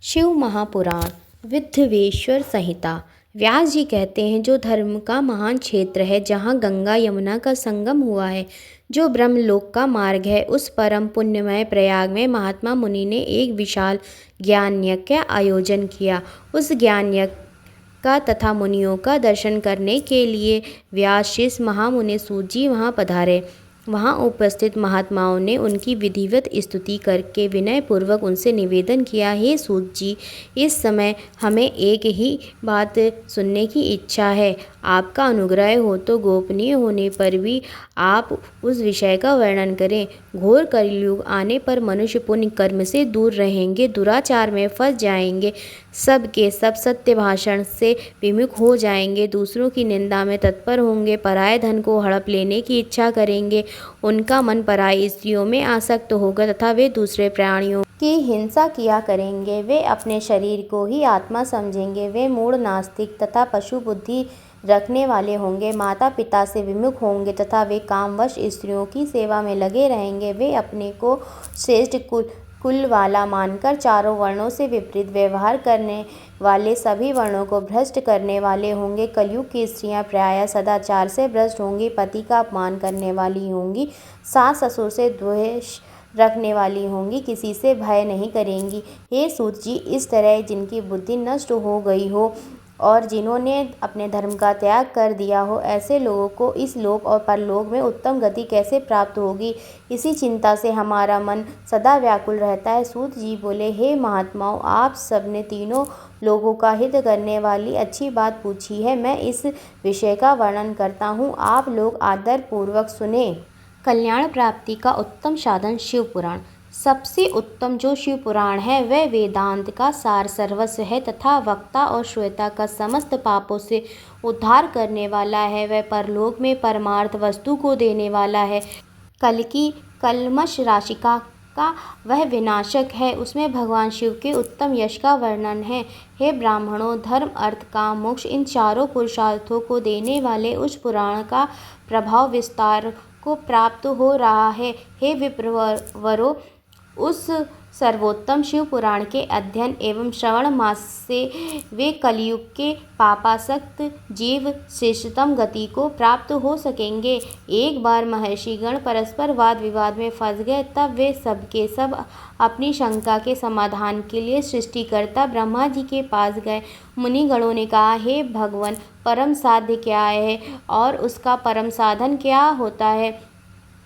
शिव महापुराण विद्धवेश्वर संहिता। व्यास जी कहते हैं, जो धर्म का महान क्षेत्र है, जहाँ गंगा यमुना का संगम हुआ है, जो ब्रह्मलोक का मार्ग है, उस परम पुण्यमय प्रयाग में महात्मा मुनि ने एक विशाल ज्ञान यज्ञ का आयोजन किया। उस ज्ञान यज्ञ का तथा मुनियों का दर्शन करने के लिए व्यास शिष्य महामुनि सूत जी वहाँ पधारे। वहाँ उपस्थित महात्माओं ने उनकी विधिवत स्तुति करके विनय पूर्वक उनसे निवेदन किया, हे सूत जी, इस समय हमें एक ही बात सुनने की इच्छा है। आपका अनुग्रह हो तो गोपनीय होने पर भी आप उस विषय का वर्णन करें। घोर कलयुग आने पर मनुष्य पुण्य कर्म से दूर रहेंगे, दुराचार में फंस जाएंगे, सब के सब सत्य भाषण से विमुख हो जाएंगे, दूसरों की निंदा में तत्पर होंगे, पराये धन को हड़प लेने की इच्छा करेंगे, उनका मन पराई स्त्रियों में आसक्त होगा तथा वे दूसरे प्राणियों की हिंसा किया करेंगे। वे अपने शरीर को ही आत्मा समझेंगे। वे मूढ़, नास्तिक तथा पशु बुद्धि रखने वाले होंगे, माता पिता से विमुख होंगे तथा वे कामवश स्त्रियों की सेवा में लगे रहेंगे। वे अपने को श्रेष्ठ कुल वाला मानकर चारों वर्णों से विपरीत व्यवहार करने वाले, सभी वर्णों को भ्रष्ट करने वाले होंगे। कलयुग की स्त्रियां प्रायः सदाचार से भ्रष्ट होंगी, पति का अपमान करने वाली होंगी, सास ससुर से द्वेष रखने वाली होंगी, किसी से भय नहीं करेंगी। हे सूत जी, इस तरह जिनकी बुद्धि नष्ट हो गई हो और जिन्होंने अपने धर्म का त्याग कर दिया हो, ऐसे लोगों को इस लोक और परलोक में उत्तम गति कैसे प्राप्त होगी, इसी चिंता से हमारा मन सदा व्याकुल रहता है। सूत जी बोले, हे महात्माओं, आप सबने तीनों लोगों का हित करने वाली अच्छी बात पूछी है। मैं इस विषय का वर्णन करता हूँ, आप लोग आदर पूर्वक सुने। कल्याण प्राप्ति का उत्तम साधन शिव पुराण। सबसे उत्तम जो शिव पुराण है वह वेदांत का सार सर्वस्व है तथा वक्ता और श्रोता का समस्त पापों से उद्धार करने वाला है। वह परलोक में परमार्थ वस्तु को देने वाला है। कल की कल्मष राशिका का वह विनाशक है। उसमें भगवान शिव के उत्तम यश का वर्णन है। हे ब्राह्मणों, धर्म, अर्थ, काम, मोक्ष, इन चारों पुरुषार्थों को देने वाले उस पुराण का प्रभाव विस्तार को प्राप्त हो रहा है। हे विप्रवरों, उस सर्वोत्तम शिव पुराण के अध्ययन एवं श्रवण मास से वे कलयुग के पापासक्त जीव श्रेष्ठतम गति को प्राप्त हो सकेंगे। एक बार महर्षिगण परस्पर वाद विवाद में फंस गए, तब वे सब के सब अपनी शंका के समाधान के लिए सृष्टिकर्ता ब्रह्मा जी के पास गए। मुनिगणों ने कहा, हे भगवान, परम साध्य क्या है और उसका परम साधन क्या होता है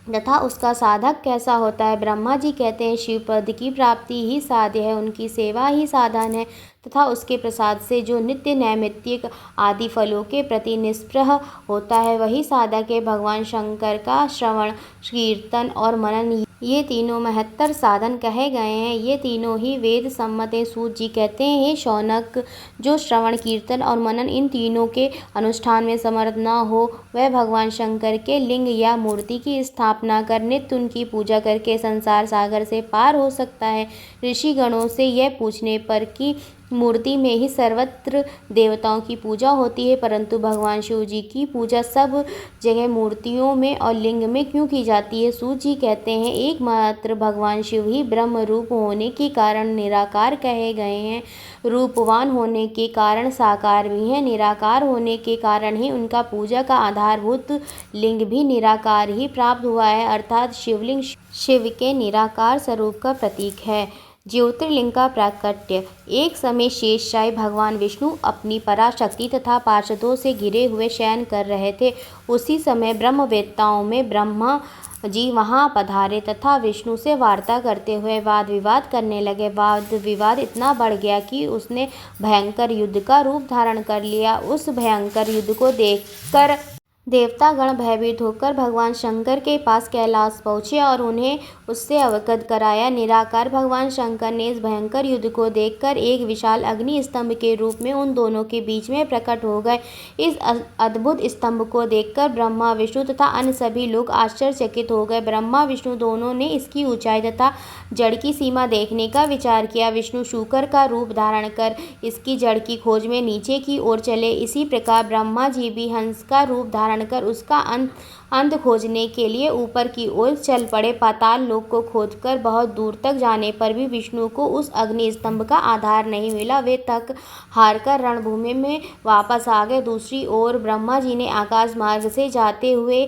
तथा उसका साधक कैसा होता है। ब्रह्मा जी कहते हैं, शिव पद की प्राप्ति ही साध्य है, उनकी सेवा ही साधन है तथा उसके प्रसाद से जो नित्य नैमित्तिक आदि फलों के प्रति निष्पृह होता है वही साधक है। भगवान शंकर का श्रवण, कीर्तन और मनन, ये तीनों महत्तर साधन कहे गए हैं। ये तीनों ही वेद सम्मत हैं। सूत जी कहते हैं, हे शौनक, जो श्रवण, कीर्तन और मनन इन तीनों के अनुष्ठान में समर्थ न हो, वह भगवान शंकर के लिंग या मूर्ति की स्थापना कर नित्य उनकी पूजा करके संसार सागर से पार हो सकता है। ऋषिगणों से यह पूछने पर कि मूर्ति में ही सर्वत्र देवताओं की पूजा होती है, परंतु भगवान शिव जी की पूजा सब जगह मूर्तियों में और लिंग में क्यों की जाती है। सूत जी कहते हैं, एकमात्र भगवान शिव ही ब्रह्म रूप होने के कारण निराकार कहे गए हैं। रूपवान होने के कारण साकार भी हैं, निराकार होने के कारण ही उनका पूजा का आधारभूत लिंग भी निराकार ही प्राप्त हुआ है, अर्थात शिवलिंग शिव के निराकार स्वरूप का प्रतीक है। ज्योतिर्लिंग का प्राकट्य। एक समय शेषशायी भगवान विष्णु अपनी पराशक्ति तथा पार्षदों से घिरे हुए शयन कर रहे थे। उसी समय ब्रह्मवेत्ताओं में ब्रह्मा जी वहाँ पधारे तथा विष्णु से वार्ता करते हुए वाद विवाद करने लगे। वाद विवाद इतना बढ़ गया कि उसने भयंकर युद्ध का रूप धारण कर लिया। उस भयंकर युद्ध को देखकर देवतागण भयभीत होकर भगवान शंकर के पास कैलाश पहुँचे और उन्हें उससे अवगत कराया। निराकार भगवान शंकर ने इस भयंकर युद्ध को देखकर एक विशाल अग्नि स्तंभ के रूप में उन दोनों के बीच में प्रकट हो गए। इस अद्भुत स्तंभ को देखकर ब्रह्मा, विष्णु तथा अन्य सभी लोग आश्चर्यचकित हो गए। ब्रह्मा विष्णु दोनों ने इसकी ऊंचाई तथा जड़ की सीमा देखने का विचार किया। विष्णु शूकर का रूप धारण कर इसकी जड़ की खोज में नीचे की ओर चले। इसी प्रकार ब्रह्मा जी भी हंस का रूप धारण कर उसका अंत खोजने के लिए ऊपर की ओर चल पड़े। पाताल लोक को खोदकर बहुत दूर तक जाने पर भी विष्णु को उस अग्नि स्तंभ का आधार नहीं मिला। वे थक हारकर रणभूमि में वापस आ गए। दूसरी ओर ब्रह्मा जी ने आकाश मार्ग से जाते हुए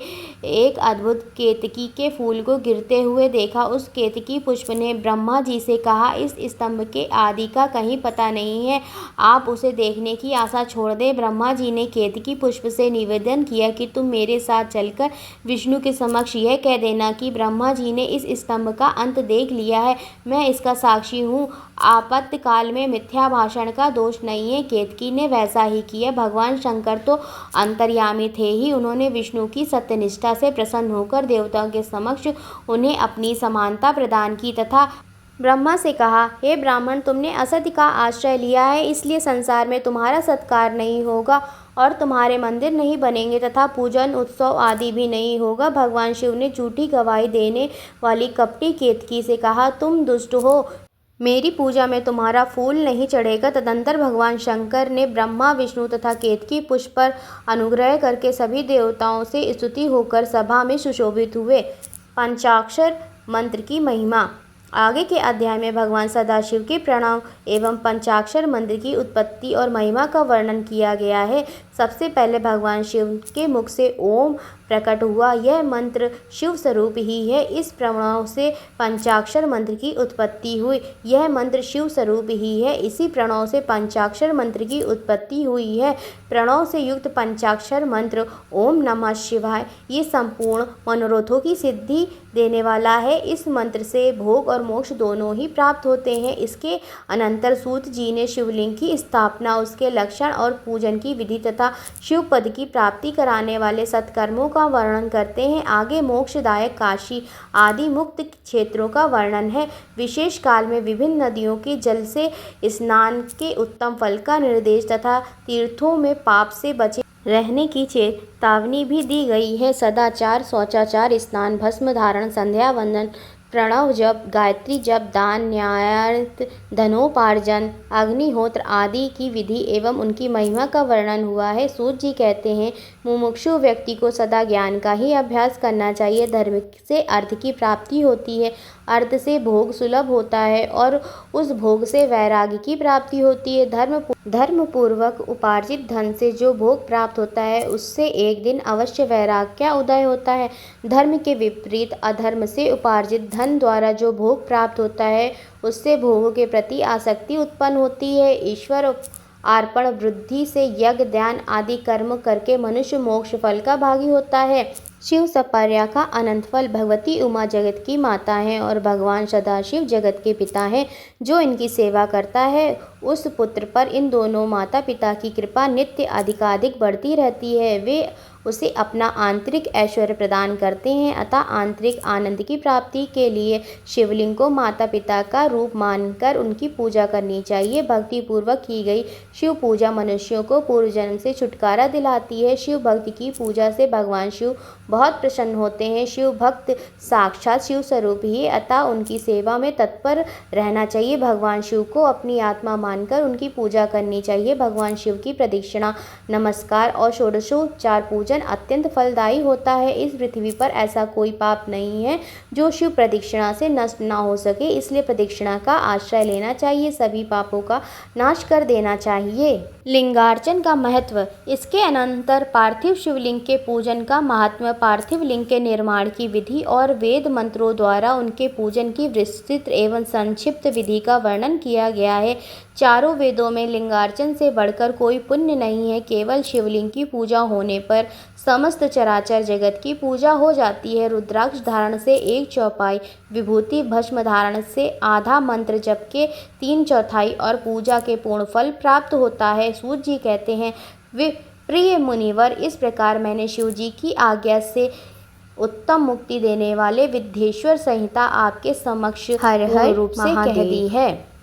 एक अद्भुत केतकी के फूल को गिरते हुए देखा। उस केतकी पुष्प ने ब्रह्मा जी से कहा, इस स्तंभ के आदि का कहीं पता नहीं है, आप उसे देखने की आशा छोड़ दें। ब्रह्मा जी ने केतकी पुष्प से निवेदन किया कि तुम मेरे साथ चलकर विष्णु के समक्ष यह कह देना कि ब्रह्मा जी ने इस स्तंभ का अंत देख लिया है, मैं इसका साक्षी हूँ। आपातकाल में मिथ्या भाषण का दोष नहीं है। केतकी ने वैसा ही किया। भगवान शंकर तो अंतर्यामी थे ही, उन्होंने विष्णु की सत्यनिष्ठा से प्रसन्न होकर देवताओं के समक्ष उन्हें अपनी समानता प्रदान की तथा ब्रह्मा से कहा, हे ब्राह्मण, तुमने असत्य का आश्रय लिया है, इसलिए संसार में तुम्हारा सत्कार नहीं होगा और तुम्हारे मंदिर नहीं बनेंगे तथा पूजन उत्सव आदि भी नहीं होगा। भगवान शिव ने झूठी गवाही देने वाली कपटी केतकी से कहा, तुम दुष्ट हो, मेरी पूजा में तुम्हारा फूल नहीं चढ़ेगा। तदंतर भगवान शंकर ने ब्रह्मा, विष्णु तथा केतकी पुष्प पर अनुग्रह करके सभी देवताओं से स्तुति होकर सभा में सुशोभित हुए। पंचाक्षर मंत्र की महिमा। आगे के अध्याय में भगवान सदाशिव के प्रणव एवं पंचाक्षर मंत्र की उत्पत्ति और महिमा का वर्णन किया गया है। सबसे पहले भगवान शिव के मुख से ओम प्रकट हुआ। यह मंत्र शिव स्वरूप ही है। इस प्रणव से पंचाक्षर मंत्र की उत्पत्ति हुई। यह मंत्र शिव स्वरूप ही है। इसी प्रणव से पंचाक्षर मंत्र की उत्पत्ति हुई है। प्रणव से युक्त पंचाक्षर मंत्र ओम नमः शिवाय ये संपूर्ण मनोरथों की सिद्धि देने वाला है। इस मंत्र से भोग और मोक्ष दोनों ही प्राप्त होते हैं। इसके अनंतर सूत जी ने शिवलिंग की स्थापना, उसके लक्षण और पूजन की विधि तथा शिव पद की प्राप्ति कराने वाले सत्कर्मों का वर्णन करते हैं। आगे मोक्षदायक काशी आदि मुक्त क्षेत्रों का वर्णन है। विशेष काल में विभिन्न नदियों के जल से स्नान के उत्तम फल का निर्देश तथा तीर्थों में पाप से बचे रहने की चेतावनी भी दी गई है। सदाचार, शौचाचार, स्नान, भस्म धारण, संध्या वंदन, प्रणव जप, गायत्री जप, दान, न्यायार्थ, धनोपार्जन, अग्निहोत्र आदि की विधि एवं उनकी महिमा का वर्णन हुआ है। सूत जी कहते हैं, मुमुक्षु व्यक्ति को सदा ज्ञान का ही अभ्यास करना चाहिए। धर्म से अर्थ की प्राप्ति होती है, अर्थ से भोग सुलभ होता है और उस भोग से वैराग्य की प्राप्ति होती है। धर्म पूर्वक उपार्जित धन से जो भोग प्राप्त होता है उससे एक दिन अवश्य वैराग्य का उदय होता है। धर्म के विपरीत अधर्म से उपार्जित धन द्वारा जो भोग प्राप्त होता है उससे भोगों के प्रति आसक्ति उत्पन्न होती है। ईश्वर अर्पण वृद्धि से यज्ञ, ध्यान आदि कर्म करके मनुष्य मोक्ष फल का भागी होता है। शिव सपर्या का अनंत फल। भगवती उमा जगत की माता हैं और भगवान सदाशिव जगत के पिता हैं। जो इनकी सेवा करता है उस पुत्र पर इन दोनों माता पिता की कृपा नित्य अधिकाधिक बढ़ती रहती है। वे उसे अपना आंतरिक ऐश्वर्य प्रदान करते हैं। अतः आंतरिक आनंद की प्राप्ति के लिए शिवलिंग को माता पिता का रूप मानकर उनकी पूजा करनी चाहिए। भक्ति पूर्वक की गई शिव पूजा मनुष्यों को पूर्व जन्म से छुटकारा दिलाती है। शिव भक्ति की पूजा से भगवान शिव बहुत प्रसन्न होते हैं। शिव भक्त साक्षात शिव स्वरूप ही है, अतः उनकी सेवा में तत्पर रहना चाहिए। भगवान शिव को अपनी आत्मा मानकर उनकी पूजा करनी चाहिए। भगवान शिव की प्रदक्षिणा, नमस्कार और षोडशोपचार पूजन अत्यंत फलदायी होता है। इस पृथ्वी पर ऐसा कोई पाप नहीं है जो शिव प्रदक्षिणा से नष्ट ना हो सके, इसलिए प्रदक्षिणा का आश्रय लेना चाहिए, सभी पापों का नाश कर देना चाहिए। लिंगार्चन का महत्व। इसके अनंतर पार्थिव शिवलिंग के पूजन का महात्म्य, पार्थिव लिंग के निर्माण की विधि और वेद मंत्रों द्वारा उनके पूजन की विस्तृत एवं संक्षिप्त विधि का वर्णन किया गया है। चारों वेदों में लिंगार्चन से बढ़कर कोई पुण्य नहीं है। केवल शिवलिंग की पूजा होने पर समस्त चराचर जगत की पूजा हो जाती है। रुद्राक्ष धारण से 1/4, विभूति भस्म धारण से आधा, मंत्र जप के 3/4 और पूजा के पूर्ण फल प्राप्त होता है। सूत जी कहते हैं, प्रिय मुनिवर, इस प्रकार मैंने शिव जी की आज्ञा से उत्तम मुक्ति देने वाले विद्येश्वर संहिता आपके समक्ष हर रूप से कह दी है।